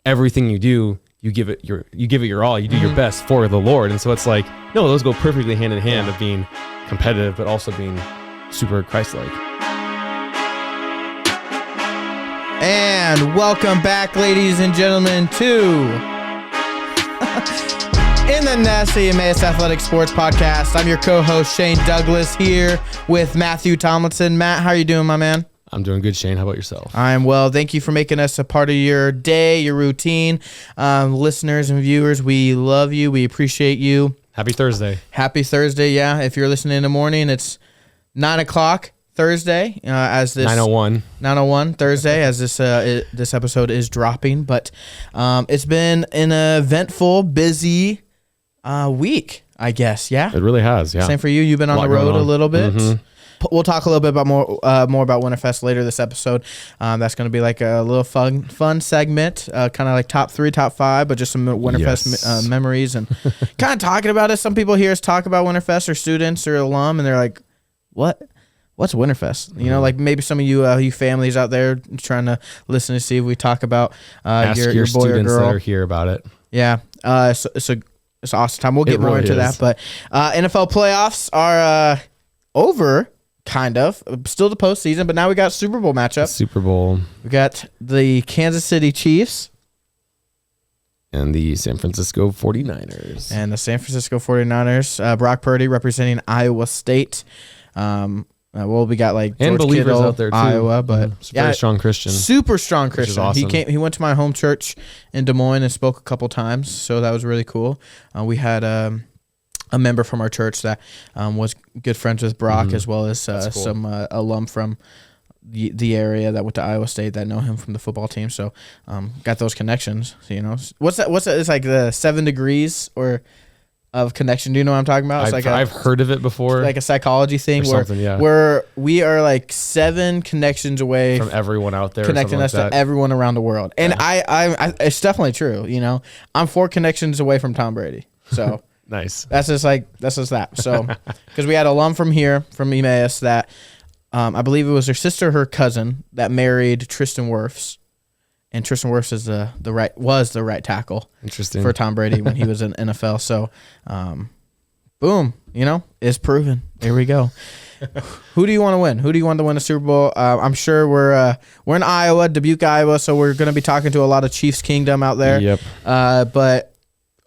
everything you do, you give it your all. You do your best for the Lord. And so it's like, no, those go perfectly hand in hand of being competitive, but also being super Christ-like. And welcome back, ladies and gentlemen, to In the Nest, the Emmaus Athletic Sports Podcast. I'm your co-host, Shane Douglas, here with Matthew Tomlinson. Matt, how are you doing, my man? I'm doing good, Shane. How about yourself? I'm well. Thank you for making us a part of your day, your routine. Listeners and viewers, we love you. We appreciate you. Happy Thursday. Happy Thursday, yeah. If you're listening in the morning, it's 9 o'clock Thursday. As this 9:01 Thursday, as this episode is dropping. But it's been an eventful, busy week, I guess. Yeah, it really has. Yeah, same for you. You've been on the road a little bit. Mm-hmm. We'll talk a little bit about more about Winterfest later this episode. That's going to be like a little fun segment, kind of like top 3, top 5, but just some Winterfest memories and kind of talking about it. Some people hear us talk about Winterfest, or students or alum, and they're like, "What's Winterfest?" You know, like maybe some of you families out there trying to listen to see if we talk about your boy students or girl that are here about it. Yeah, it's an awesome time. We'll get more into that, but NFL playoffs are over. Kind of. Still the postseason, but now we got Super Bowl matchup. Super Bowl. We got the Kansas City Chiefs. And the San Francisco 49ers. And the San Francisco 49ers. Brock Purdy representing Iowa State. We got like and George believers Kittle, out there too. Iowa, but very strong Christian. Super strong Christian. Awesome. He went to my home church in Des Moines and spoke a couple times, so that was really cool. We had a member from our church that was good friends with Brock, as well as cool. Some alum from the area that went to Iowa State that know him from the football team. So got those connections. So, you know, what's that? It's like the 7 degrees of connection. Do you know what I'm talking about? It's I've heard of it before. Like a psychology thing where we are like 7 connections away from everyone out there, connecting us to everyone around the world. And I it's definitely true. You know, I'm 4 connections away from Tom Brady. So. Nice. That's just that. So, because we had an alum from here, from Emmaus, that I believe it was her sister, her cousin, that married Tristan Wirfs, and Tristan Wirfs is the right tackle. Interesting. For Tom Brady when he was in NFL. So, boom, you know, it's proven. Here we go. Who do you want to win? Who do you want to win the Super Bowl? I'm sure we're in Iowa, Dubuque, Iowa, so we're going to be talking to a lot of Chiefs Kingdom out there. Yep. But.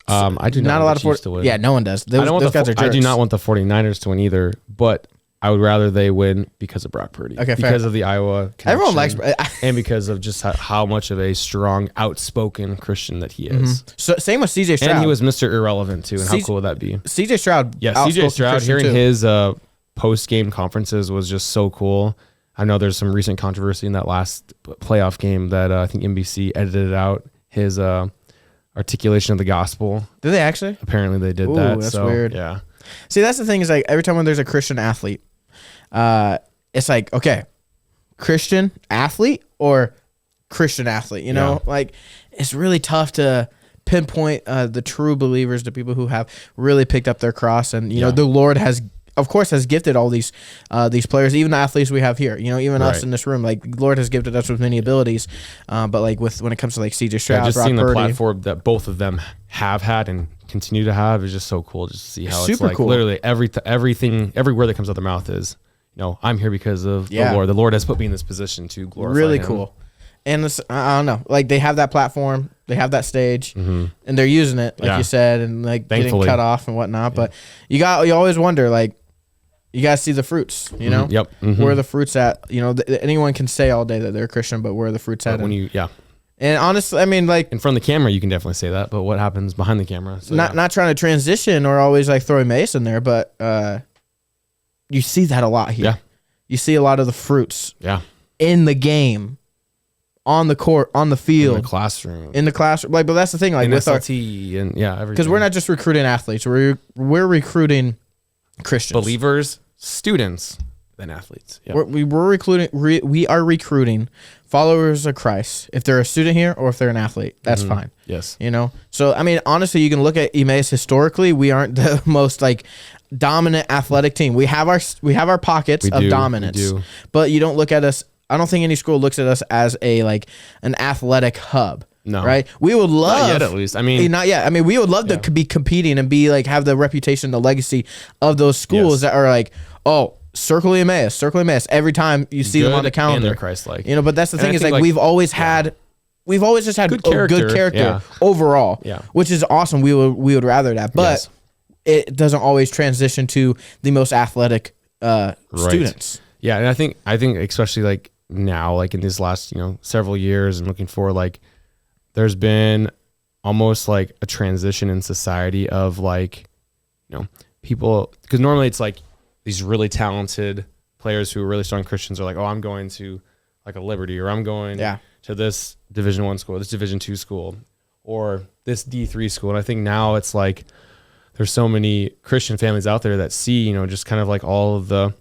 I do not want the Chiefs to win. Yeah, no one does. Those guys are jerks. I do not want the 49ers to win either, but I would rather they win because of Brock Purdy. Okay, because of the Iowa connection. Everyone likes and because of just how much of a strong, outspoken Christian that he is. Mm-hmm. So same with CJ Stroud. And he was Mr. Irrelevant too, and how cool would that be? CJ Stroud. Yeah, CJ Stroud, Christian hearing his post-game conferences was just so cool. I know there's some recent controversy in that last playoff game that I think NBC edited out his articulation of the gospel. Did they actually? Apparently they did that. That's weird. Yeah. See, that's the thing is like every time when there's a Christian athlete, it's like, okay, Christian athlete or Christian athlete, you know? Like it's really tough to pinpoint the true believers, the people who have really picked up their cross, and you know the Lord has gifted all these players, even the athletes we have here. You know, even us in this room. Like, the Lord has gifted us with many abilities, but like when it comes to like CJ Stroud, just Brock seeing Purdy, the platform that both of them have had and continue to have is just so cool. Just to see how it's like cool. Literally everything, every word that comes out of their mouth is, you know, I'm here because of the Lord. The Lord has put me in this position to glorify really Him. Cool. And I don't know, like they have that platform, they have that stage, and they're using it, like you said, and like getting cut off and whatnot. But you always wonder, like, you guys see the fruits, you know? Yep. Where are the fruits at? You know, anyone can say all day that they're a Christian, but where are the fruits at? And honestly, I mean, like, in front of the camera, you can definitely say that, but what happens behind the camera? So, not trying to transition or always like throwing Mace in there, but you see that a lot here. Yeah. You see a lot of the fruits. Yeah. In the game, on the court, on the field, in the classroom. Like, but that's the thing, like in with SLT and everything. Because we're not just recruiting athletes, we're recruiting Christians, believers, students, then athletes. Yep. We are recruiting followers of Christ. If they're a student here or if they're an athlete, that's fine. Yes. You know? So, I mean, honestly, you can look at Emmaus historically. We aren't the most like dominant athletic team. We have our pockets of dominance, but you don't look at us. I don't think any school looks at us as an athletic hub. No. Right? We would love, not yet at least. I mean, not yet. I mean, we would love to be competing and be like have the reputation, the legacy of those schools that are like, oh, circle Emmaus every time you see them on the calendar. And they're Christ-like. You know, but that's the thing is like we've always just had good character overall, which is awesome. We would rather that, but it doesn't always transition to the most athletic students. Yeah, and I think especially like now, like in these last several years, and looking forward, like there's been almost like a transition in society of like people, because normally it's like these really talented players who are really strong Christians are like, oh, I'm going to like a Liberty, or I'm going to this Division I school, this Division II school, or this D3 school. And I think now it's like there's so many Christian families out there that see just kind of like all of the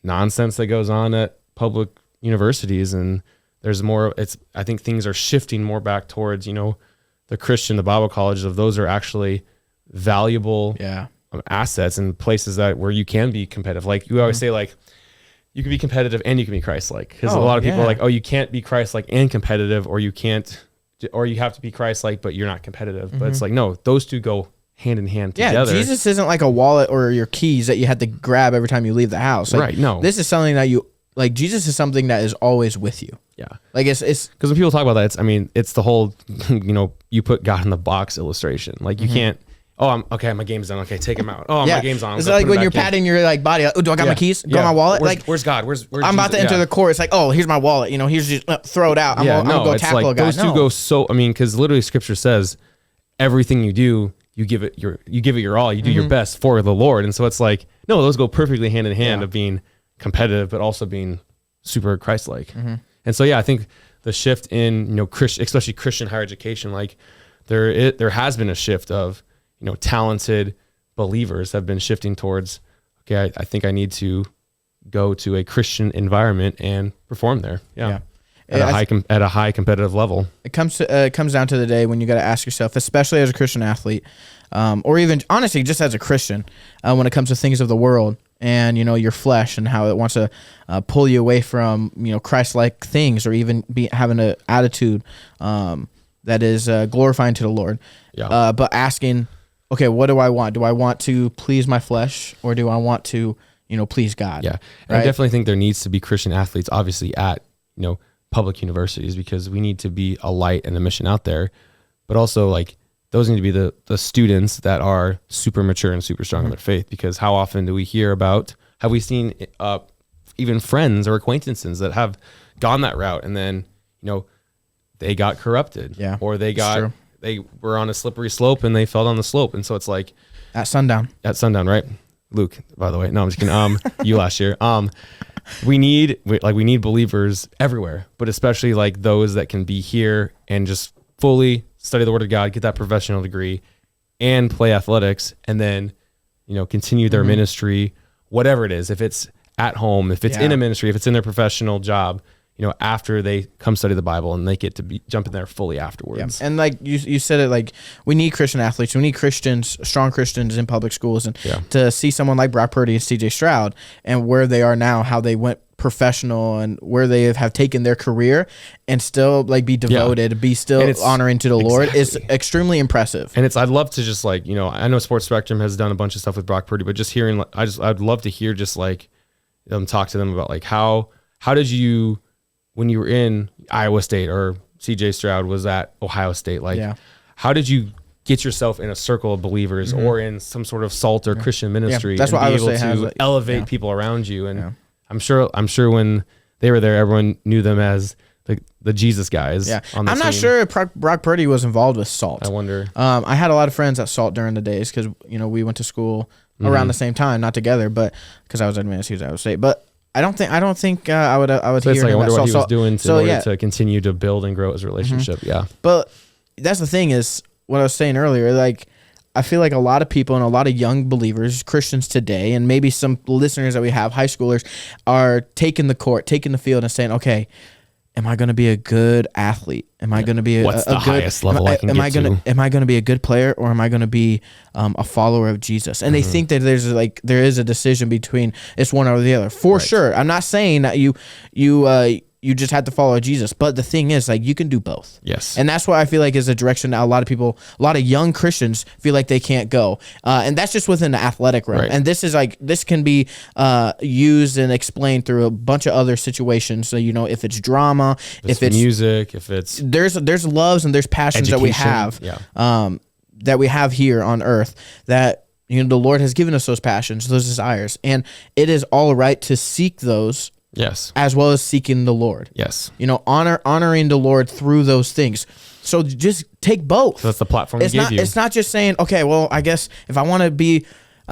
nonsense that goes on at public universities, and there's more. I think things are shifting more back towards the Christian, the Bible colleges, of those are actually valuable assets and places where you can be competitive. Like you always say, like you can be competitive and you can be Christ-like, because a lot of people are like, oh, you can't be Christ-like and competitive, or you have to be Christ-like but you're not competitive. But it's like, no, those two go hand in hand together. Yeah, Jesus isn't like a wallet or your keys that you had to grab every time you leave the house. Like, right, no. This is something that Jesus is something that is always with you. Yeah. Like it's because when people talk about that, it's the whole, you put God in the box illustration. Like you can't, my game's done. Okay, take him out. Oh, my game's on. It's like when you're patting your like body. Like, oh, do I got my keys? Got my wallet? Where's God? Where's I'm about to enter the court. It's like, oh, here's my wallet. Here's just throw it out. I'm gonna go tackle a guy. Those two go so. Because literally Scripture says everything you do, you give it your all. You do your best for the Lord. And so it's like, no, those go perfectly hand in hand of being competitive, but also being super Christ-like. And so I think the shift in especially Christian higher education, like there has been a shift of talented believers have been shifting towards, okay, I think I need to go to a Christian environment and perform there. At a high competitive level. It comes down to the day when you got to ask yourself, especially as a Christian athlete, or even honestly just as a Christian, when it comes to things of the world and your flesh and how it wants to pull you away from Christ-like things, or even having an attitude that is glorifying to the Lord. But asking, okay, what do I want? Do I want to please my flesh, or do I want to please God? Yeah, and I definitely think there needs to be Christian athletes, obviously at public universities, because we need to be a light and a mission out there, but also like those need to be the students that are super mature and super strong in their faith. Because how often do we hear about, have we seen even friends or acquaintances that have gone that route and then they got corrupted, or they were on a slippery slope and they fell down the slope. And so it's like at sundown, right? Luke, by the way, no, I'm just kidding. You last year. We need believers everywhere, but especially like those that can be here and just fully study the Word of God, get that professional degree, and play athletics, and then continue their ministry, whatever it is. If it's at home, if it's in a ministry, if it's in their professional job, after they come study the Bible, and they get to jump in there fully afterwards. Yeah. And like you said it, like we need Christian athletes, we need Christians, strong Christians in public schools, and to see someone like Brock Purdy and CJ Stroud and where they are now, how they went professional and where they have taken their career and still like be devoted, be still honoring to the Lord is extremely impressive. And I'd love to just like, I know Sports Spectrum has done a bunch of stuff with Brock Purdy, but just hearing, I'd love to hear just like talk to them about like how did you, when you were in Iowa State, or CJ Stroud was at Ohio State, like how did you get yourself in a circle of believers or in some sort of SALT or Christian ministry? That's what I would say, to elevate people around you. And I'm sure when they were there, everyone knew them as the Jesus guys. Yeah, on the I'm not team. sure if Brock Purdy was involved with SALT. I wonder. I had a lot of friends at SALT during the days because we went to school around the same time, not together, but because I was at Emmaus, he was at Iowa State, but. I don't think I would so hear like, him. I wonder what he was doing to continue to build and grow his relationship. But that's the thing is what I was saying earlier. Like I feel like a lot of people and a lot of young believers, Christians today, and maybe some listeners that we have, high schoolers, are taking the field and saying, okay, am I going to be a good athlete? Am I going to be what's the highest level I can get to? Am I going to be a good player, or am I going to be a follower of Jesus? And they think that there is a decision between it's one or the other. For sure, I'm not saying that you you just have to follow Jesus. But the thing is, like, you can do both. Yes. And that's what I feel like is a direction that a lot of young Christians feel like they can't go. And that's just within the athletic realm. Right. And this can be used and explained through a bunch of other situations. So, you know, if it's drama, if it's music, if it's there's loves and there's passions education, that we have here on earth, that, you know, the Lord has given us those passions, those desires. And it is all right to seek those. Yes. As well as seeking the Lord. Yes. You know, honoring the Lord through those things. So just take both. So that's the platform he gave you. It's not just saying, okay, well, I guess if I want to be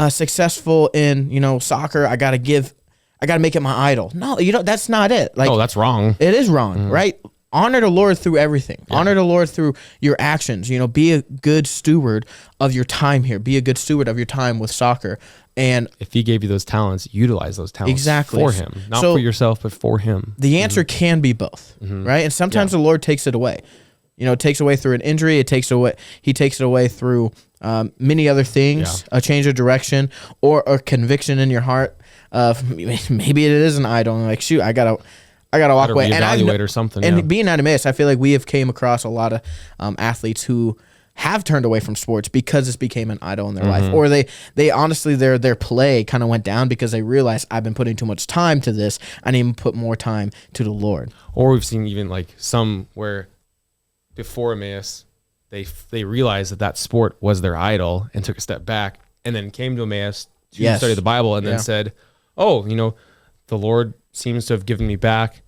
successful in, you know, soccer, I got to make it my idol. No, you know, that's not it. Like, oh, that's wrong. It is wrong, right? Honor the Lord through everything. Yeah. Honor the Lord through your actions. You know, be a good steward of your time here. Be a good steward of your time with soccer. And if he gave you those talents, utilize those talents for him, not for yourself, but for him. The answer can be both, right? And sometimes the Lord takes it away. You know, it takes away through an injury. He takes it away through many other things, a change of direction, or a conviction in your heart of maybe it is an idol. And like, shoot, I gotta walk away and evaluate or something. And being at Emmaus, I feel like we have came across a lot of athletes who have turned away from sports because this became an idol in their life, or they honestly their play kind of went down because they realized, I've been putting too much time to this. I need to put more time to the Lord. Or we've seen even like some where before Emmaus, they realized that sport was their idol and took a step back, and then came to Emmaus to study the Bible, and then said, "Oh, you know, the Lord seems to have given me back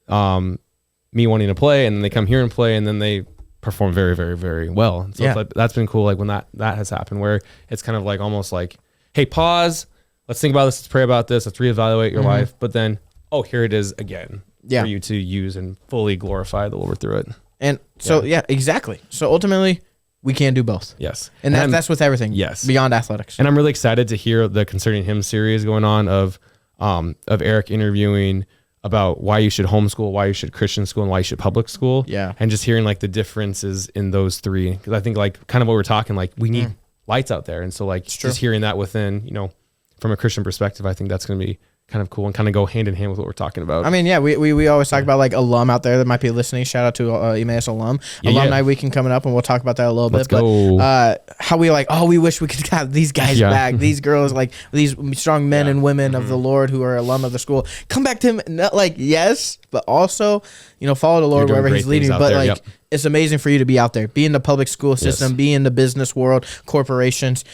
me wanting to play," and then they come here and play, and then they perform very, very, very well. So that's been cool. Like when that has happened, where it's kind of like almost like, hey, pause, let's think about this, let's pray about this, let's reevaluate your life. But then, oh, here it is again for you to use and fully glorify the Lord through it. And so, exactly. So ultimately, we can do both. Yes. And that's with everything. Yes. Beyond athletics. And I'm really excited to hear the Concerning Him series going on of Eric interviewing about why you should homeschool, why you should Christian school, and why you should public school. Yeah. And just hearing like the differences in those three. Because I think like kind of what we're talking, like we need lights out there. And so like just hearing that within, you know, from a Christian perspective, I think that's going to be kind of cool and kind of go hand in hand with what we're talking about. I mean, we always talk about like alum out there that might be listening. Shout out to Emmaus alum. Alumni weekend coming up, and we'll talk about that a little bit. But how we like, oh, we wish we could have these guys back. These girls, like these strong men and women of the Lord who are alum of the school. Come back to him. Not like, yes, but also, you know, follow the Lord wherever he's leading. But like, it's amazing for you to be out there, be in the public school system, be in the business world, corporations,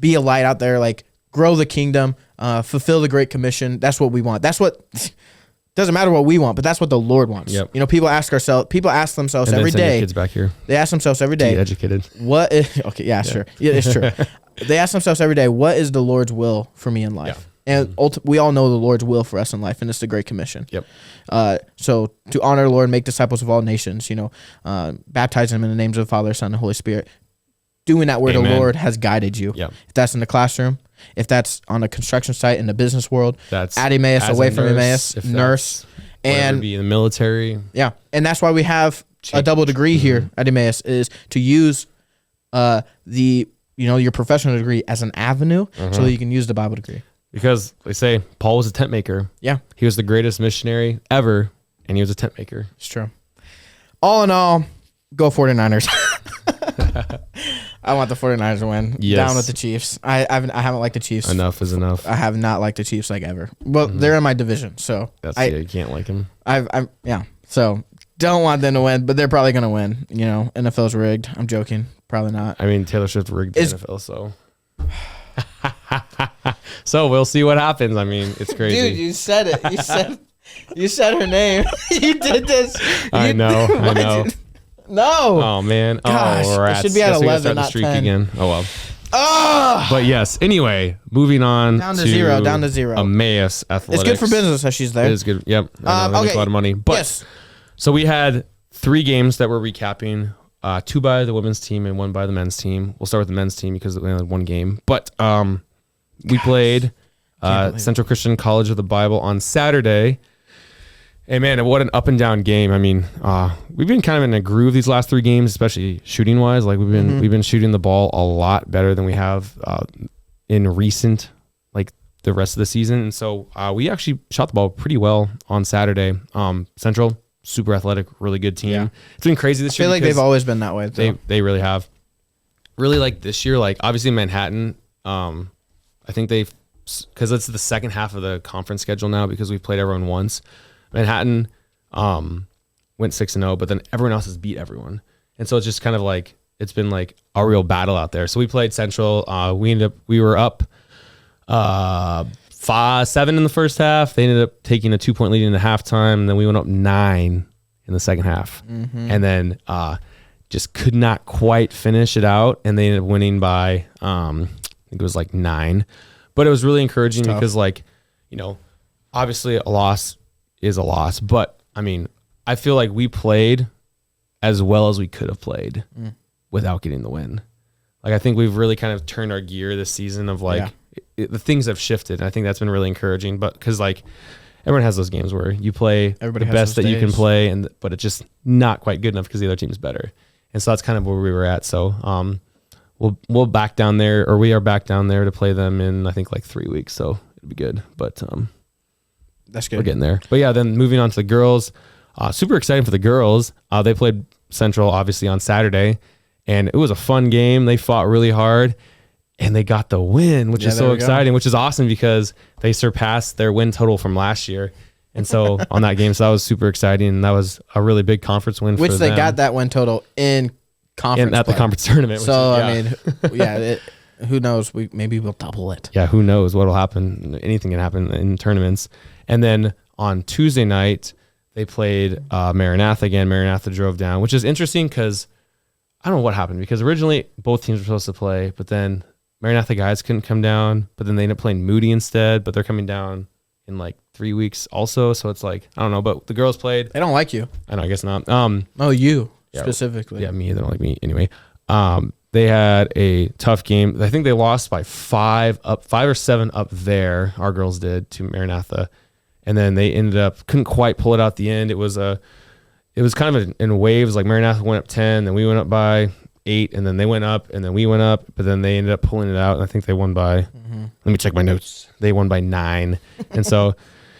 be a light out there, like grow the kingdom, fulfill the Great Commission. That's what we want. That's what doesn't matter what we want, but that's what the Lord wants. Yep. You know, people ask themselves every day. Kids back here. They ask themselves every day. Be educated. What is, okay, sure. Yeah, it's true. They ask themselves every day, what is the Lord's will for me in life? Yeah. And we all know the Lord's will for us in life, and it's the Great Commission. Yep. So to honor the Lord, make disciples of all nations, you know, baptize them in the names of the Father, Son, and Holy Spirit. Doing that where the Lord has guided you. Yep. If that's in the classroom, if that's on a construction site in the business world, that's at Emmaus, away from Emmaus, nurse, and be in the military. Yeah. And that's why we have a double degree here at Emmaus, is to use your professional degree as an avenue so that you can use the Bible degree. Because they say Paul was a tent maker. Yeah. He was the greatest missionary ever, and he was a tent maker. It's true. All in all, go 49ers. I want the 49ers to win. Yes. Down with the Chiefs. I haven't liked the Chiefs. Enough is enough. I have not liked the Chiefs like ever. Well, they're in my division, so you can't like them. So don't want them to win, but they're probably gonna win. You know, NFL's rigged. I'm joking. Probably not. I mean, Taylor Swift rigged the NFL, so. So we'll see what happens. I mean, it's crazy. Dude, you said it. You said her name. You did this. I know. No. Oh man. Gosh, oh, rats. It should be at 11, start not the streak 10. Again. Oh well. Oh. But yes. Anyway, moving on. Down to zero. Emmaus Athletics. It's good for business that she's there. It is good. Yep. That makes a lot of money. But so we had 3 games that we're recapping. 2 by the women's team and 1 by the men's team. We'll start with the men's team because we only had 1 game. But we played Central Christian College of the Bible on Saturday. Hey man, what an up and down game. I mean, we've been kind of in a groove these last 3 games, especially shooting wise. Like we've been shooting the ball a lot better than we have in recent, like the rest of the season. And so we actually shot the ball pretty well on Saturday. Central, super athletic, really good team. Yeah. It's been crazy this year. I feel like they've always been that way. They really have. Really like this year, like obviously Manhattan, I think because it's the second half of the conference schedule now because we've played everyone once. Manhattan went 6-0, but then everyone else has beat everyone. And so it's just kind of like, it's been like a real battle out there. So we played Central. We were up 5-7 in the first half. They ended up taking a 2-point lead in the halftime. And then we went up 9 in the second half. Mm-hmm. And then just could not quite finish it out. And they ended up winning by, I think it was like 9. But it was really encouraging because, like, you know, obviously a loss is a loss. But, I mean, I feel like we played as well as we could have played without getting the win. Like, I think we've really kind of turned our gear this season of, like, the things have shifted. And I think that's been really encouraging. But because, like, everyone has those games where you play the best that you can play, but it's just not quite good enough because the other team's better. And so that's kind of where we were at. So we'll back down there, or we are back down there to play them in, I think, like 3 weeks. So it'll be good. But that's good. We're getting there. But yeah, then moving on to the girls. Super exciting for the girls. They played Central, obviously, on Saturday. And it was a fun game. They fought really hard. And they got the win, which is so exciting, which is awesome because they surpassed their win total from last year. And so on that game, so that was super exciting. And that was a really big conference win which for them. Which they got that win total in conference at the conference tournament. So, I mean, who knows? Maybe we'll double it. Yeah, who knows what will happen. Anything can happen in tournaments. And then on Tuesday night, they played Maranatha again. Maranatha drove down, which is interesting because I don't know what happened because originally both teams were supposed to play, but then Maranatha guys couldn't come down, but then they ended up playing Moody instead, but they're coming down in like 3 weeks also. So it's like, I don't know, but the girls played. They don't like you. I know, I guess not. You specifically. Yeah, me. They don't like me anyway. They had a tough game. I think they lost by 5 or 7 up there. Our girls did to Maranatha. And then they ended up, couldn't quite pull it out at the end. It was kind of in waves. Like Maranatha went up 10, then we went up by 8, and then they went up, and then we went up, but then they ended up pulling it out. And I think they won by, let me check my notes. They won by 9. And so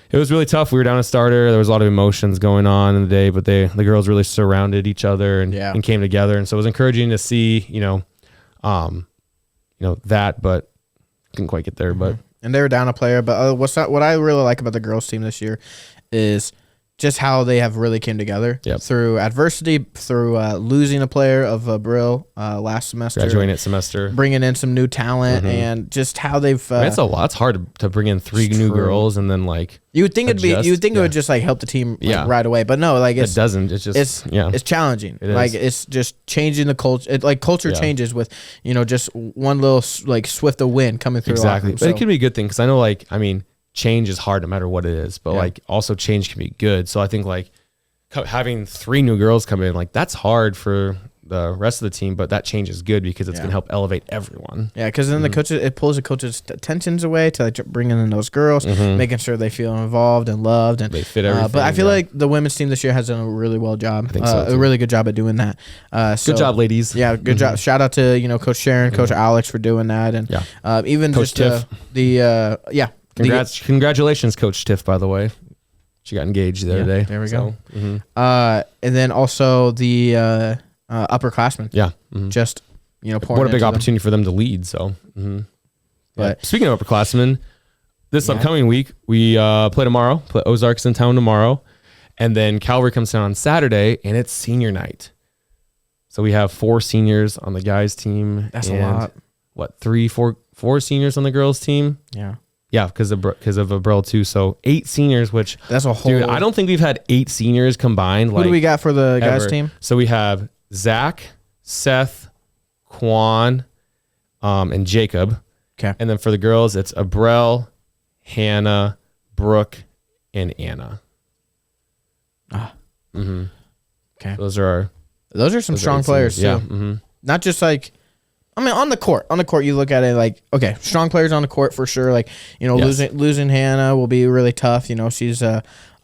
it was really tough. We were down a starter. There was a lot of emotions going on in the day, but the girls really surrounded each other and came together. And so it was encouraging to see, that, but couldn't quite get there. But and they were down a player. But what I really like about the girls team this year is just how they have really came together through adversity, through losing a player of Brill last semester, graduating at semester, bringing in some new talent, and just how they've. It's a lot. It's hard to bring in 3 new girls and then like. You would think it would just like help the team right away, but no, like it doesn't. It's just it's challenging. It's just changing the culture. Culture changes with just one little like swift of wind coming through. Exactly, but it can be a good thing because I know change is hard no matter what it is, but like also change can be good. So I think like having 3 new girls come in, like that's hard for the rest of the team, but that change is good because it's going to help elevate everyone. Yeah, because then the coaches, it pulls the coaches' attentions away to like bringing in those girls, making sure they feel involved and loved, and they fit everything. But I feel like the women's team this year has done a really well job. I think so too. A really good job at doing that. Good job, ladies. Yeah, good job. Shout out to Coach Sharon, Coach Alex for doing that, and even Coach just Tiff. Congratulations, Coach Tiff, by the way. She got engaged the other day. There we go. And then also the upperclassmen. Yeah. Just, pouring what a big opportunity for them to lead. So, But speaking of upperclassmen, this upcoming week, we play tomorrow, play Ozarks in town tomorrow. And then Calvary comes down on Saturday, and it's senior night. So we have 4 seniors on the guys' team. That's a lot. What, 4 seniors on the girls' team? Yeah. Yeah, because of Abril too. So 8 seniors, which that's a whole. Dude, I don't think we've had 8 seniors combined. Who do we got for the guys team? So we have Zach, Seth, Quan, and Jacob. Okay. And then for the girls, it's Abril, Hannah, Brooke, and Anna. Okay. Those are some strong players too. Yeah. Not just like. On the court. On the court, you look at it like, okay, strong players on the court for sure. Like, losing Hannah will be really tough. She's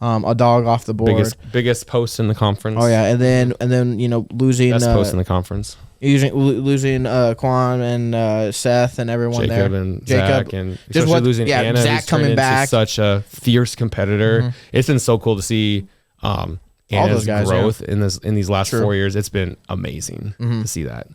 a dog off the board. Biggest post in the conference. Oh yeah, and then losing best post in the conference. Losing Quan and Seth and everyone Jacob there. And Zach and just losing Anna, Zach coming back, such a fierce competitor. Mm-hmm. It's been so cool to see Anna's growth in these last 4 years. It's been amazing to see that.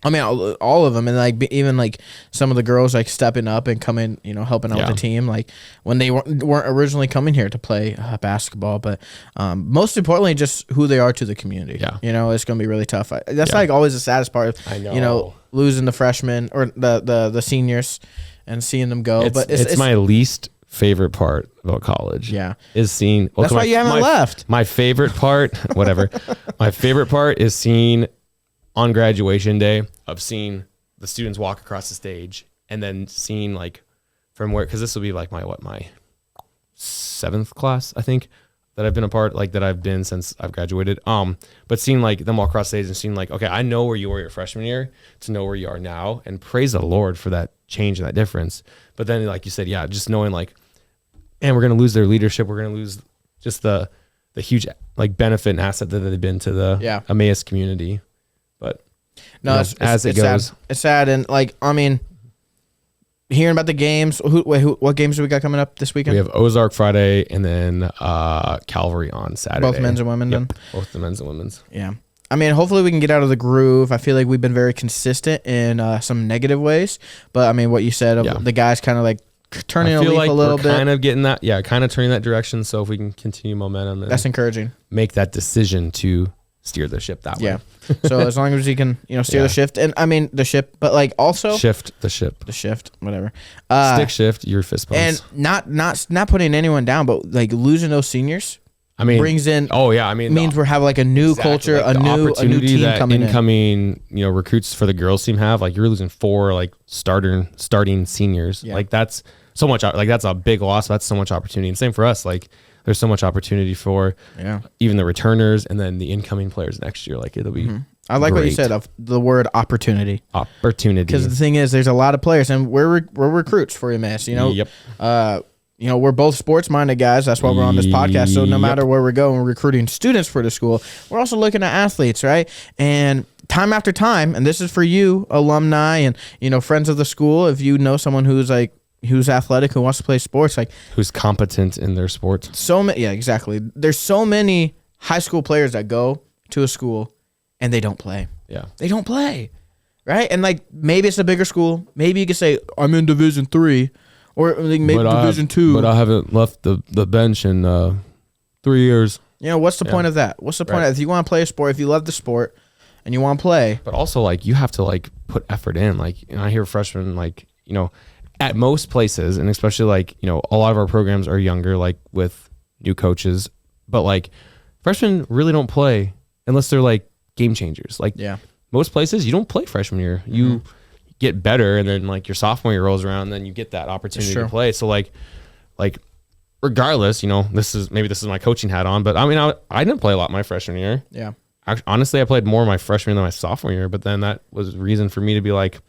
I mean, all of them, and like even like some of the girls like stepping up and coming, helping out with the team. Like when they weren't originally coming here to play basketball, but most importantly, just who they are to the community. Yeah, it's gonna be really tough. That's like always the saddest part. I know. Losing the freshmen or the seniors and seeing them go. But it's my least favorite part about college. Yeah, is seeing. That's why you haven't left. My favorite part, whatever. My favorite part is seeing. On graduation day of seeing the students walk across the stage and then seeing like from where, cause this will be like my 7th class, I think that I've been a part, like that I've been since I've graduated. But seeing like them walk across the stage and seeing like, okay, I know where you were your freshman year to know where you are now, and praise the Lord for that change and that difference. But then like you said, yeah, just knowing like, and we're going to lose their leadership. We're going to lose just the huge like benefit and asset that they've been to the Emmaus community. But no, it goes. Sad. It's sad, and like I mean, hearing about the games. What games do we got coming up this weekend? We have Ozark Friday, and then Calvary on Saturday. Both men's and women. Then both the men's and women's. Yeah, I mean, hopefully we can get out of the groove. I feel like we've been very consistent in some negative ways, but I mean, what you said of the guys kind of like turning a leaf a little bit, kind of getting that, kind of turning that direction. So if we can continue momentum, that's encouraging. Make that decision to steer the ship that way. Yeah. So as long as you can, steer the shift, and I mean the ship, but like also shift the ship, whatever. Stick shift your fist bumps, and not putting anyone down, but like losing those seniors. I mean, brings in. Oh yeah, I mean, means we're having like a new culture, like a new team that coming incoming, recruits for the girls team have. Like you're losing 4 like starting seniors. Yeah. Like that's so much. Like that's a big loss. That's so much opportunity. And same for us. Like. There's so much opportunity for even the returners and then the incoming players next year. Like it'll be. I like what you said of the word opportunity. Opportunity. Because the thing is, there's a lot of players, and we're recruits for Emmaus. Yep. We're both sports minded guys. That's why we're on this podcast. So no matter where we go, we're recruiting students for the school. We're also looking at athletes, right? And time after time, and this is for you, alumni, and friends of the school. If you know someone who's athletic, who wants to play sports, like who's competent in their sport. Yeah, exactly. There's so many high school players that go to a school and they don't play. Yeah, they don't play, right? And like maybe it's a bigger school. Maybe you could say I'm in Division 3, or like maybe Division 2. But I haven't left the bench in 3 years. What's the point of that? What's the point of that? If you want to play a sport, if you love the sport and you want to play, but also like you have to like put effort in. Like I hear freshmen like at most places, and especially like, a lot of our programs are younger, like with new coaches, but like freshmen really don't play unless they're like game changers. Like most places you don't play freshman year. You get better, and then like your sophomore year rolls around, and then you get that opportunity to play. So like regardless, this is my coaching hat on, but I mean, I didn't play a lot my freshman year. Yeah. Honestly, I played more my freshman than my sophomore year, but then that was reason for me to be like,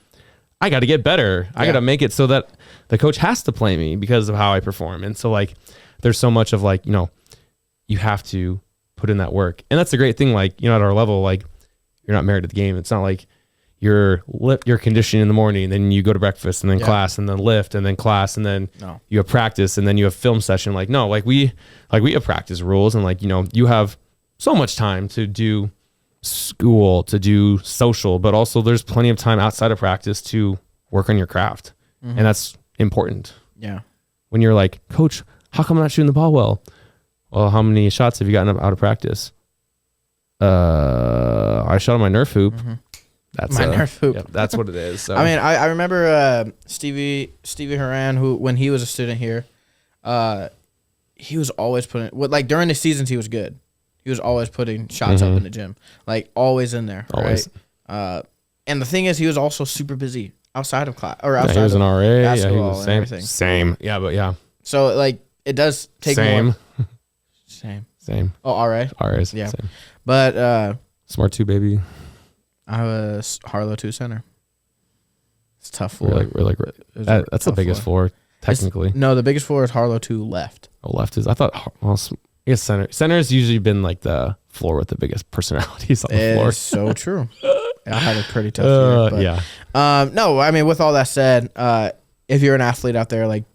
I got to get better. I got to make it so that the coach has to play me because of how I perform. And so like, there's so much of like, you have to put in that work. And that's the great thing. Like, at our level, like you're not married to the game. It's not like you're conditioning in the morning, and then you go to breakfast and then class and then lift and then class. And then you have practice and then you have film session. Like, no, like we have practice rules, and like, you have so much time to do school, to do social, but also there's plenty of time outside of practice to work on your craft. And that's important. Yeah. When you're like, coach, how come I'm not shooting the ball well? Well, how many shots have you gotten out of practice? I shot on my Nerf hoop. That's my Nerf hoop. Yeah, that's what it is. So. I mean, I remember Stevie Haran, who when he was a student here, he was always putting like during the seasons he was good. He was always putting shots up in the gym, like always in there. Always. Right? And the thing is, he was also super busy outside of class or outside. He was an RA. Yeah, he was same. Everything. Same. Yeah, but yeah. So like it does take more. Same. Oh, RA. RAs. Yeah. Same. But Smart 2, baby. I was Harlow 2 center. It's tough floor. That's the biggest floor technically. No, the biggest floor is Harlow 2 left. Oh, left is. I thought. Well, I guess center's usually been like the floor with the biggest personalities on the floor. It's so true. I had a pretty tough year. But, yeah. No, I mean, with all that said, if you're an athlete out there, like,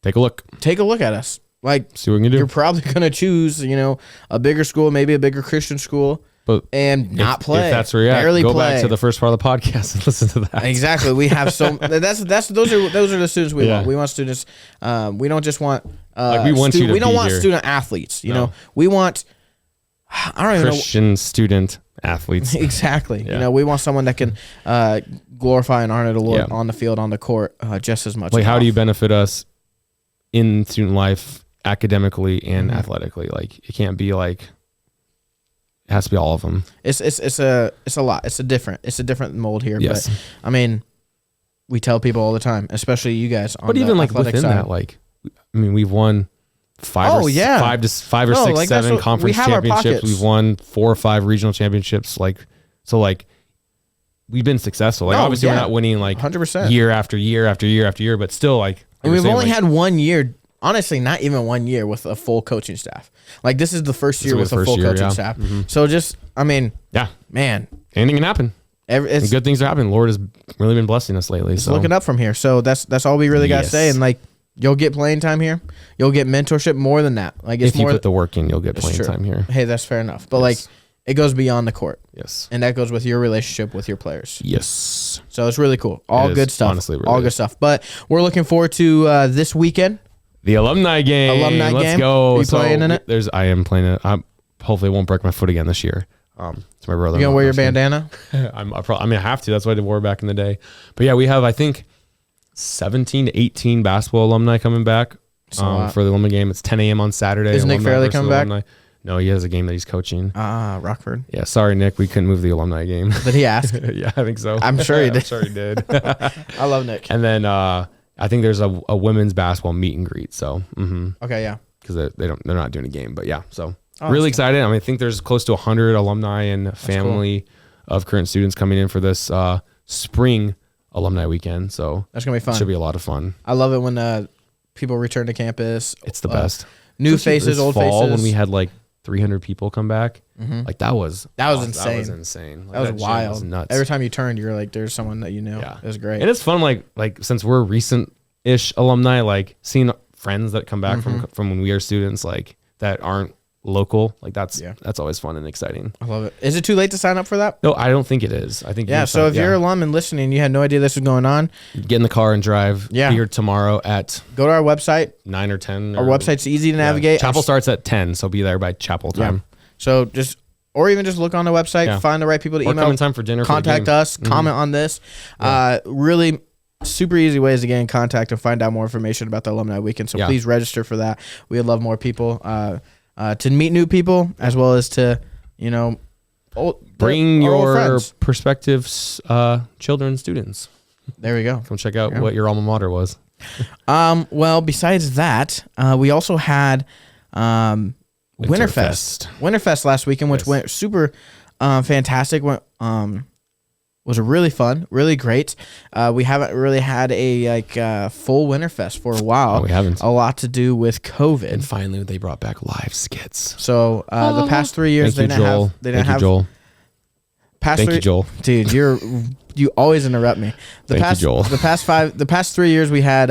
take a look at us. Like, see what we can do. You're probably going to choose, a bigger school, maybe a bigger Christian school, and not play. If that's where you're Barely at, go play. back to the first part of the podcast and listen to that. Exactly. We have those are the students we want. We want students. We don't just want. We want you to We don't be want here. student athletes. You No. know, we want. I don't even know. Christian student athletes. Exactly. Yeah. We want someone that can glorify and honor the Lord Yeah. on the field, on the court, just as much. Like, as how do you off. benefit us in student life, academically and athletically? Like, it can't be like. It has to be all of them. It's a lot. It's a different mold here. Yes. But I mean, we tell people all the time, especially you guys. On But even the like athletic within side. that, like, I mean, we've won five or six, No, like, seven conference we have our championships. pockets. We've won 4 or 5 regional championships. Like, so like, we've been successful. Like, No, obviously yeah. we're not winning like 100%. year after year after year after year, but still like. And we've saying, only like, had 1 year, honestly, not even 1 year with a full coaching staff. Like, this is the first year with a full coaching staff. Mm-hmm. So just, I mean, yeah, man, anything can happen. it's And good things are happening. Lord has really been blessing us lately. So looking up from here. So that's all we really got to Yes. say. And like, you'll get playing time here. You'll get mentorship more than that. Like, it's if you more. put the work in, you'll get playing true. time here. Hey, that's fair enough. But like, it goes beyond the court. Yes. And that goes with your relationship with your players. Yes. So it's really cool. All It good is, stuff. honestly, really all is. good stuff. But we're looking forward to this weekend. The alumni game. Let's go. Are you playing in it? I am playing it. Hopefully I won't break my foot again this year. It's my brother. You gonna wear your bandana? I have to. That's what I wore back in the day. But yeah, we have, I think, 17 to 18 basketball alumni coming back for the alumni game. It's 10 a.m. on Saturday. Is Nick Alumni Fairley versus coming back? alumni. No, he has a game that he's coaching. Rockford. Yeah, sorry, Nick. We couldn't move the alumni game. Did he ask? Yeah, I think so. I'm sure he did. I'm sure he did. I love Nick. And then I think there's a women's basketball meet and greet. So, Okay, yeah. because they're not doing a game, but yeah. So Oh, really that's excited. I mean, I think there's close to 100 alumni and family of current students coming in for this spring alumni weekend. So That's gonna be fun. it should be a lot of fun. I love it when people return to campus. It's the best. New Especially faces, this old fall faces. when we had like 300 people come back. Like that was insane. That was insane. Like, That was gym wild. nuts. Every time you turned, you're like, there's someone that you know. Yeah. It was great. And it's fun, like since we're recent-ish alumni, like seeing friends that come back from when we are students, like that aren't local, like that's always fun and exciting. I love it. Is it too late to sign up for that? No, I don't think it is. I think you Yeah. can So sign- if you're alum and listening, and you had no idea this was going on, get in the car and drive. Yeah. Be here tomorrow at go to our website. 9 or 10. Our website's easy to navigate. Chapel starts at 10, so be there by chapel time. So or even just look on the website, Yeah. find the right people to Or email. come in time for dinner. for the Contact game. us, comment on this. Really super easy ways to get in contact and find out more information about the alumni weekend. So please register for that. We would love more people to meet new people, as well as to Bring our old your friends. prospective children, students. There we go. Come check out what your alma mater was. Well, besides that, we also had Winterfest. Winterfest. Winterfest last weekend, which went super fantastic. Was really fun, really great. We haven't really had a full Winterfest for a while. No, we haven't. A lot to do with COVID. And finally, they brought back live skits. So the past 3 years, Thank you, Joel. Thank you, Joel. Thank you, Joel. Dude, you always interrupt me. Thank you, Joel. The past 3 years, we had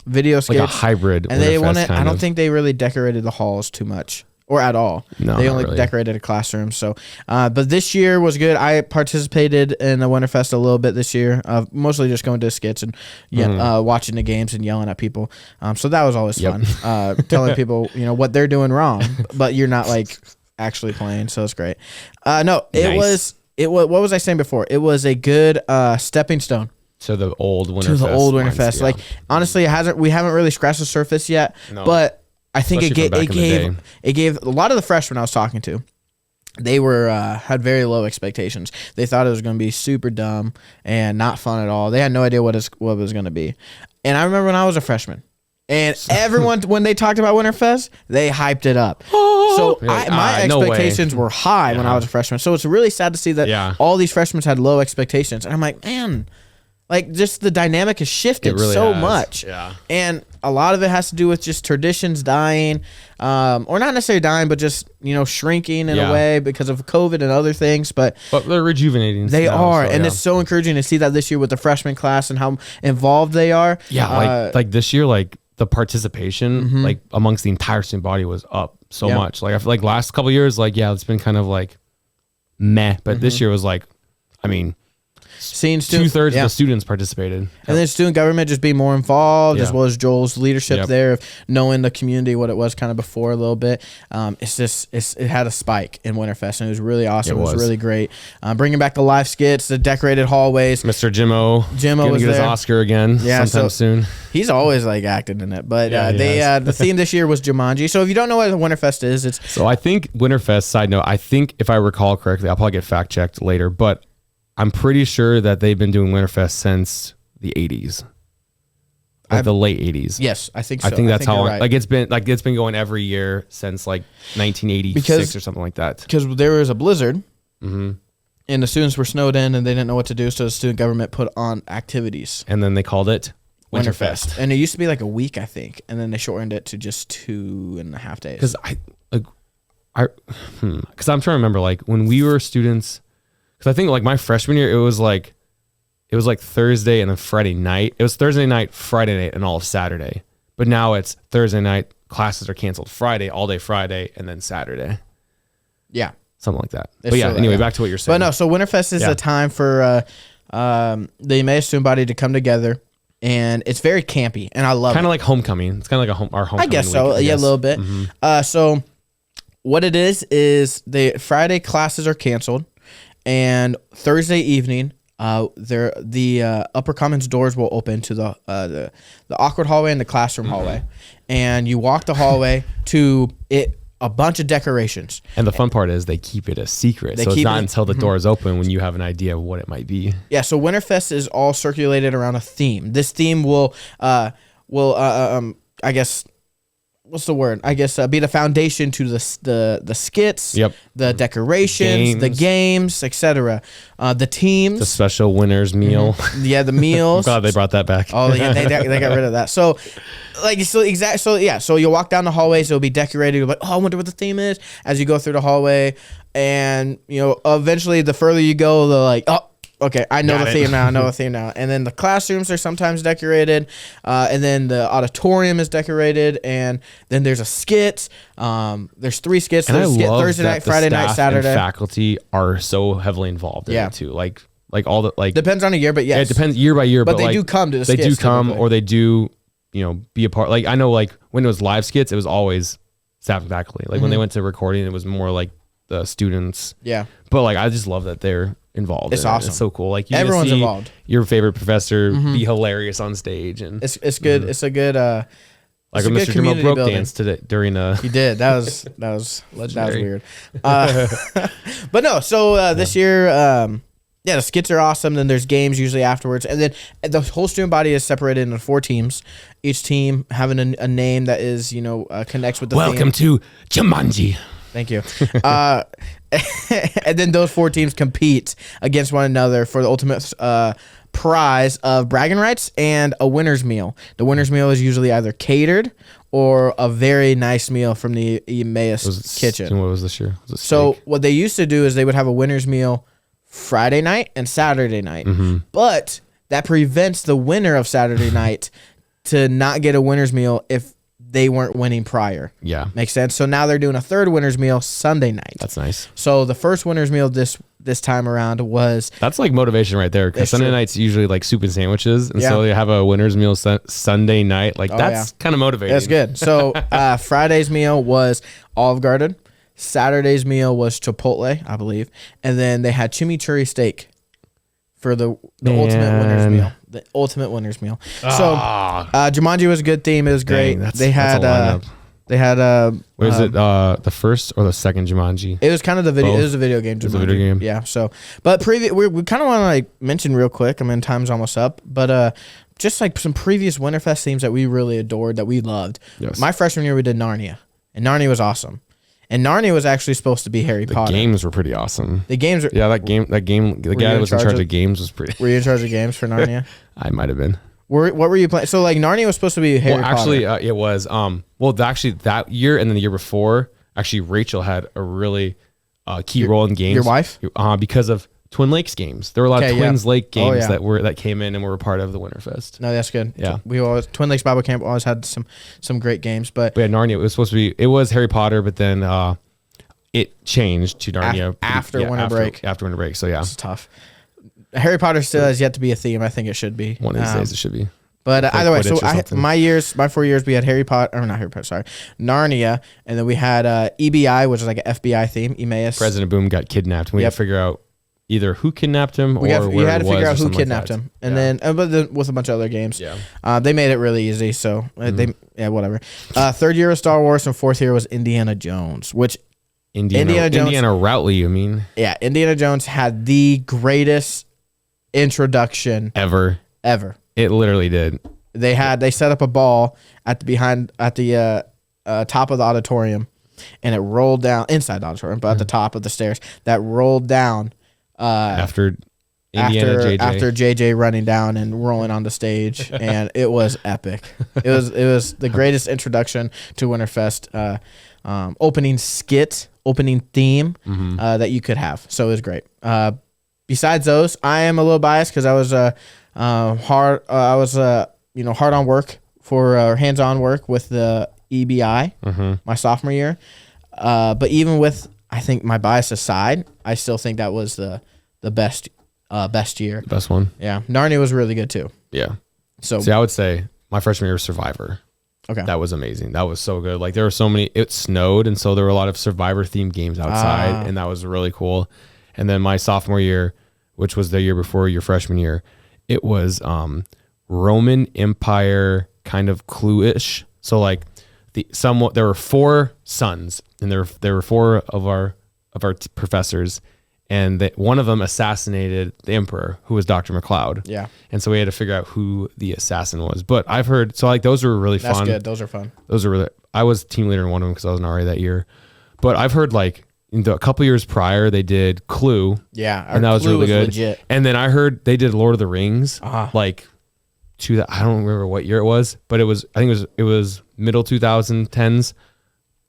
video skits, Like a hybrid. and they Winterfest wanted. kind I don't of. think they really decorated the halls too much. Or at all. No, they not only really. decorated a classroom. So, but this year was good. I participated in the Winterfest a little bit this year, mostly just going to skits and watching the games and yelling at people. So that was always fun. Telling people, what they're doing wrong, but you're not like actually playing. So it's great. No, it Nice. was. What was I saying before? It was a good stepping stone To the old Winterfest. to the old Winterfest. mindset, yeah. Like honestly, we haven't really scratched the surface yet, No. but I think Especially from back in the it gave a lot of the freshmen I was talking to. They were had very low expectations. They thought it was going to be super dumb and not fun at all. They had no idea what it was going to be. And I remember when I was a freshman, and everyone when they talked about Winterfest, they hyped it up. So You're like, my no way. expectations were high when I was a freshman. So it's really sad to see that all these freshmen had low expectations. And I'm like, man, like just the dynamic has shifted It really so has. much. Yeah. And a lot of it has to do with just traditions dying, or not necessarily dying, but just, shrinking in a way because of COVID and other things. But they're rejuvenating. They now, are. so, and it's so encouraging to see that this year with the freshman class and how involved they are. Yeah. Like this year, like the participation, like amongst the entire student body was up so much. Like I feel like last couple of years, like, it's been kind of like meh, but this year was like, I mean, seeing 2/3 of the students participated, and then student government just being more involved, as well as Joel's leadership there of knowing the community, what it was kind of before a little bit. It had a spike in Winterfest, and it was really awesome. It was really great. Bringing back the live skits, the decorated hallways. Mr. Jimmo was gonna get his Oscar again sometime soon. He's always like acting in it, but the theme this year was Jumanji. So if you don't know what Winterfest is, so I think Winterfest. Side note, I think if I recall correctly, I'll probably get fact checked later, but I'm pretty sure that they've been doing Winterfest since the 80s, like the late 80s. Yes, I think so. I think that's how long. Right. It's been going every year since like 1986 or something like that. Because there was a blizzard, and the students were snowed in and they didn't know what to do, so the student government put on activities, and then they called it Winterfest. And it used to be like a week, I think, and then they shortened it to just 2.5 days. Because I'm trying to remember, like when we were students. Because I think like my freshman year, it was like Thursday and then Friday night. It was Thursday night, Friday night, and all of Saturday. But now it's Thursday night, classes are canceled Friday, all day Friday, and then Saturday. Yeah. Something like that. But anyway, back to what you're saying. But no, so Winterfest is a time for the Emmaus student body to come together, and it's very campy, and I love it. Kind of like homecoming. It's kind of like our homecoming. I guess so. Yeah, a little bit. So what it is the Friday classes are canceled. And Thursday evening, the upper commons doors will open to the awkward hallway and the classroom hallway, and you walk the hallway to a bunch of decorations. And the fun part is they keep it a secret, so it's not until the doors open when you have an idea of what it might be. Yeah. So Winterfest is all circulated around a theme. This theme will I guess. What's the word? I guess be the foundation to the skits, the decorations, the games, etc. The teams, the special winners meal. Yeah, the meals. I'm glad they brought that back. Oh yeah, they got rid of that. So, So you'll walk down the hallways. It'll be decorated. You'll be like, oh, I wonder what the theme is. As you go through the hallway, and eventually, the further you go, they're like, oh. Okay, I know the theme now. And then the classrooms are sometimes decorated, and then the auditorium is decorated, and then there's a skit. There's 3 skits. And there's I skit love Thursday that night, Friday night, Saturday. And faculty are so heavily involved in it too. Like all the depends on a year, but yes, it depends year by year. But they do come to the skits. They do come, or they do be a part. Like I know, like when it was live skits, it was always staff and faculty. Like when they went to recording, it was more like the students. Yeah. But like I just love that they're involved. It's awesome. It's so cool. Like everyone's involved. Your favorite professor be hilarious on stage, and it's good. It's a good like a Mr. Jimmo broke dance today during he did. That was weird. But no, so this year the skits are awesome. Then there's games usually afterwards, and then the whole student body is separated into 4 teams. Each team having a name that is connects with the Welcome theme. to Jumanji. Thank you. And then those 4 teams compete against one another for the ultimate prize of bragging rights and a winner's meal. The winner's meal is usually either catered or a very nice meal from the Emmaus kitchen. What was this year? Was it so steak? What they used to do is they would have a winner's meal Friday night and Saturday night. But that prevents the winner of Saturday night to not get a winner's meal if they weren't winning prior. Yeah. Makes sense. So now they're doing a third winner's meal Sunday night. That's nice. So the first winner's meal this time around was... That's like motivation right there, because Sunday night's usually like soup and sandwiches, and so they have a winner's meal Sunday night. Like that's kind of motivating. That's good. So Friday's meal was Olive Garden. Saturday's meal was Chipotle, I believe. And then they had chimichurri steak for the ultimate winner's meal. The ultimate winner's meal. So Jumanji was a good theme. It was great. They had was it the first or the second Jumanji? It was kind of the video. Both? It was a video game. Jumanji. It was a video game. Yeah. So, but we kind of want to like mention real quick. I mean, time's almost up, but just like some previous Winterfest themes that we really adored, that we loved. Yes. My freshman year we did Narnia, and Narnia was awesome. And Narnia was actually supposed to be Harry Potter. The games were pretty awesome. The games were... Yeah, that game, the guy that was in charge of games was pretty... Were you in charge of games for Narnia? I might have been. What were you playing? So like Narnia was supposed to be Harry Potter. It was. Actually that year and then the year before, actually Rachel had a really key role in games. Your wife? Because of Twin Lakes games. There were a lot of Twins Lake games yeah. that came in and were a part of the Winterfest. No, that's good. Yeah. Twin Lakes Bible Camp always had some great games, but yeah, Narnia, it was Harry Potter, but then it changed to Narnia after winter break. After winter break. So yeah. It's tough. Harry Potter still has yet to be a theme. I think it should be. One of these days it should be. But either way, so my 4 years, we had Narnia, and then we had EBI, which is like an FBI theme, Emmaus. President Boom got kidnapped. We had to figure out either who kidnapped him you had to figure out who kidnapped him. And then with a bunch of other games. Yeah. They made it really easy, so whatever. Third year was Star Wars, and fourth year was Indiana Jones, which Indiana Routley, you mean? Yeah, Indiana Jones had the greatest introduction ever. It literally did. They set up a ball at the top of the auditorium, and it rolled down inside the auditorium, but at the top of the stairs that rolled down after JJ running down and rolling on the stage, and it was epic. It was the greatest introduction to Winterfest, opening theme that you could have. So it was great. Besides those, I am a little biased because I was hard on work for hands-on work with the EBI my sophomore year. But even with, I think, my bias aside, I still think that was the best year. The best one. Yeah. Narnia was really good too. Yeah. So I would say my freshman year was Survivor. Okay. That was amazing. That was so good. Like there were so many, it snowed. And so there were a lot of Survivor themed games outside and that was really cool. And then my sophomore year, which was the year before your freshman year, it was Roman Empire kind of Clue-ish. So like there were 4 sons and there were 4 of our professors, and one of them assassinated the emperor, who was Dr. McLeod. Yeah. And so we had to figure out who the assassin was. But I've heard, so like those were really fun. That's good. Those are fun. Those are really, I was team leader in one of them because I was an RA that year. But I've heard like a couple years prior they did Clue. Yeah. And that was really good. Legit. And then I heard they did Lord of the Rings. Like I don't remember what year it was, but I think it was middle 2010s.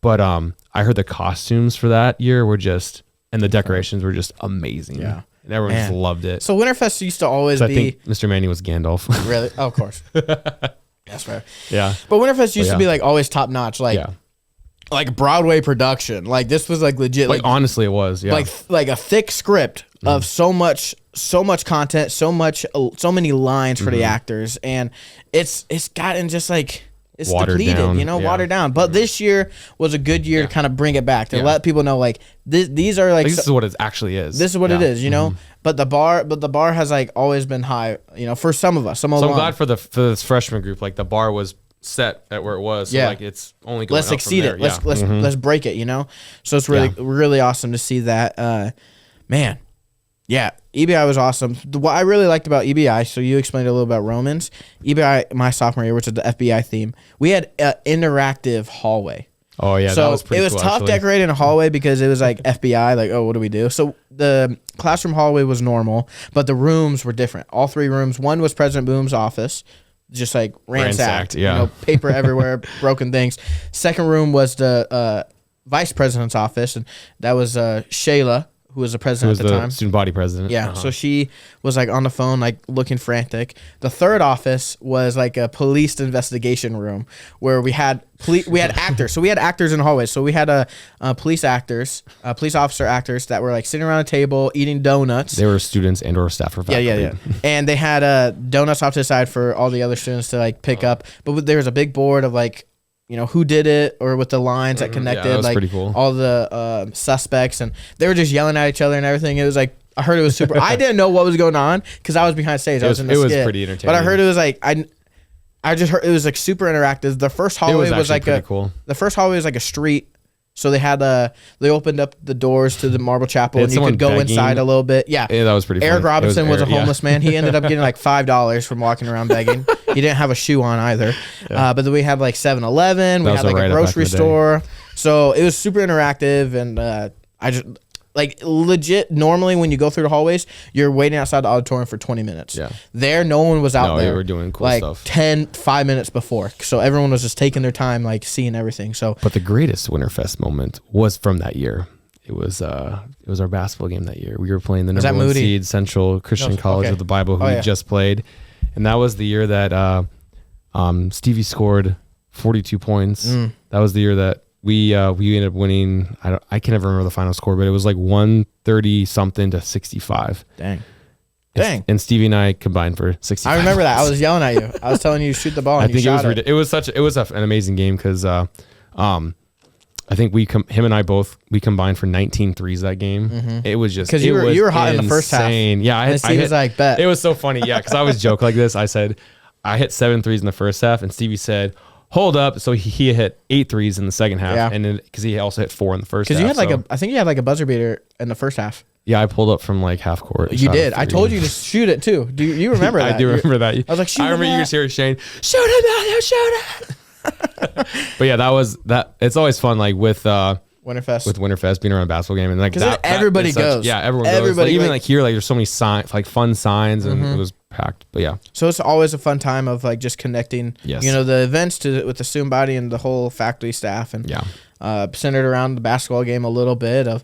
But I heard the costumes for that year were just, and the decorations were just amazing. Yeah. And everyone just loved it. So Winterfest used to always be. I think Mr. Manny was Gandalf. Really? Oh, of course. That's fair. Yeah. But Winterfest used to be like always top notch. Like Broadway production. Like this was like legit. Like honestly it was. Yeah. Like a thick script of so much content, so many lines for the actors. And it's gotten just like, it's watered depleted, down. Watered down. But this year was a good year to kind of bring it back, to let people know like these are like this is what it actually is. This is what it is, But the bar has like always been high, for some of us. So I'm glad for this freshman group, like the bar was set at where it was. So like it's only going let's up exceed from there. it. Let's break it, So it's really awesome to see that. Man. Yeah, EBI was awesome. What I really liked about EBI, so you explained a little about Romans. EBI, my sophomore year, which is the FBI theme, we had an interactive hallway. Oh, yeah, so that was pretty cool. It was tough actually. Decorating a hallway because it was like FBI, like, oh, what do we do? So the classroom hallway was normal, but the rooms were different. All 3 rooms. One was President Boom's office, just like ransacked, paper everywhere, broken things. Second room was the vice president's office, and that was Shayla, who was the president at the time. Student body president. Yeah. So she was like on the phone, like looking frantic. The third office was like a police investigation room where we had actors. So we had actors in the hallways. So we had police officer actors that were like sitting around a table eating donuts. They were students and or staff or faculty. Yeah. And they had donuts off to the side for all the other students to like pick up. But there was a big board of like, who did it, or with the lines that connected, that was like pretty cool. All the suspects, and they were just yelling at each other and everything. It was like, I heard it was super. I didn't know what was going on because I was behind stage. I was in the skit. It was pretty entertaining. But I heard it was like I just heard it was like super interactive. The first hallway was like cool. The first hallway was like a street. So they had they opened up the doors to the Marble Chapel, and you could go inside a little bit. Yeah, that was pretty. Eric Robinson was a homeless man. He ended up getting like $5 from walking around begging. He didn't have a shoe on either. But then we had like 7-Eleven. We had like a grocery store. So it was super interactive, and like legit. Normally, when you go through the hallways, you're waiting outside the auditorium for 20 minutes. Yeah. There, no one was out there. They were doing cool like stuff. 5 minutes before. So everyone was just taking their time, like seeing everything. So, but the greatest Winterfest moment was from that year. It was our basketball game that year. We were playing the number one seed Central Christian College of the Bible, who we just played, and that was the year that Stevie scored 42 points. That was the year that we ended up winning. I can never remember the final score, but it was like 130 something to 65. Dang. And Stevie and I combined for 65. I remember that. points. I was yelling at you. I was telling you to shoot the ball. And I think it was an amazing game because I think him and I both combined for 19 threes that game. It was just because you were hot in the first half. Yeah, I was like, bet. It was so funny. Yeah, because I always joke like this. I said I hit 7 threes in the first half, and Stevie said, "Hold up!" So he hit 8 threes in the second half, and because he also hit 4 in the first half. Because you had I think you had like a buzzer beater in the first half. Yeah, I pulled up from like half court. You did. I told you to shoot it too. Do you remember that? I do remember that. I was like, shoot I remember you just hearing Shane, shoot it, Matthew, shoot it. But yeah, that was that. It's always fun, like with Winterfest being around a basketball game, and like that, everybody goes. Yeah, everyone goes. Like, even like here, like there's so many like fun signs, and it was packed. But yeah, so it's always a fun time of like just connecting. Yes. You know, the events with the student body and the whole faculty staff, and centered around the basketball game a little bit of.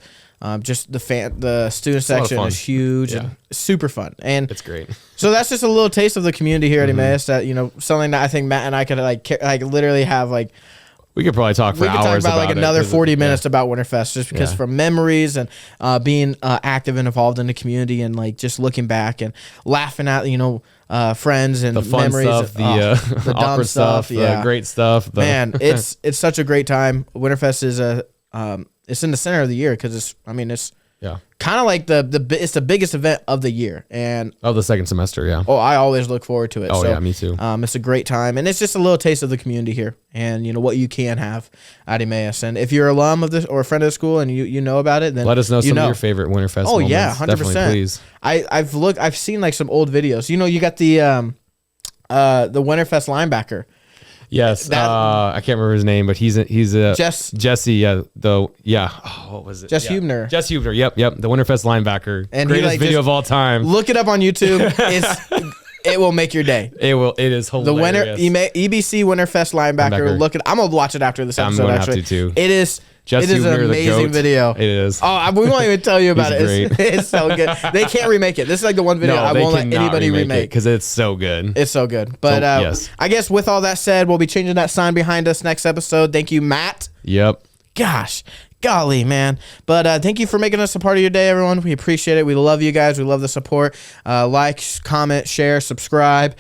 Just the student section is huge and super fun, and it's great. So that's just a little taste of the community here at Emmaus. That something that I think Matt and I could like literally have like. We could probably talk for hours about it. We could talk about like another 40 minutes about Winterfest, just because from memories and being active and involved in the community, and like just looking back and laughing at friends and the fun memories, stuff, the awkward stuff, the great stuff. Man, it's such a great time. Winterfest is it's in the center of the year because it's kind of like it's the biggest event of the year and of the second semester. Yeah. Oh, I always look forward to it. Oh, yeah, me too. It's a great time, and it's just a little taste of the community here, and what you can have at Emmaus. And if you're an alum of this or a friend of the school, and you know about it, then let us know some of your favorite Winterfest. Oh moments. yeah, 100%. Definitely, please. I've seen like some old videos. You got the Winterfest linebacker. Yes, I can't remember his name, but he's a Jesse. What was it? Jess Hubner. Jess Hubner. Yep. The Winterfest linebacker. And greatest video of all time. Look it up on YouTube. It will make your day. It will. It is hilarious. The EBC Winterfest linebacker. Look it. I'm gonna watch it after this episode. I'm gonna actually, have to too. It is. Jess it is Hubner, an amazing video. It is. Oh, we won't even tell you about it. It's so good. They can't remake it. This is like the one video I won't let anybody remake because it's so good. It's so good. But yes. I guess with all that said, we'll be changing that sign behind us next episode. Thank you, Matt. Yep. Gosh. Golly, man. But thank you for making us a part of your day, everyone. We appreciate it. We love you guys. We love the support. Like, comment, share, subscribe.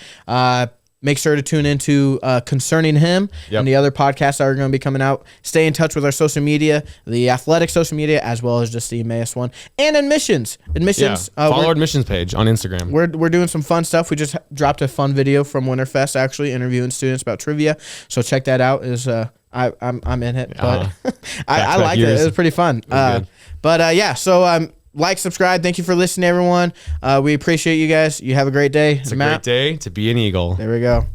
Make sure to tune into Concerning Him and the other podcasts that are going to be coming out. Stay in touch with our social media, the athletic social media, as well as just the Emmaus one. And admissions. Follow our admissions page on Instagram. We're doing some fun stuff. We just dropped a fun video from Winterfest, actually, interviewing students about trivia. So check that out. I'm in it. But I liked it. It was pretty fun. So like, subscribe. Thank you for listening, everyone. We appreciate you guys. You have a great day. It's a great day to be an Eagle. There we go.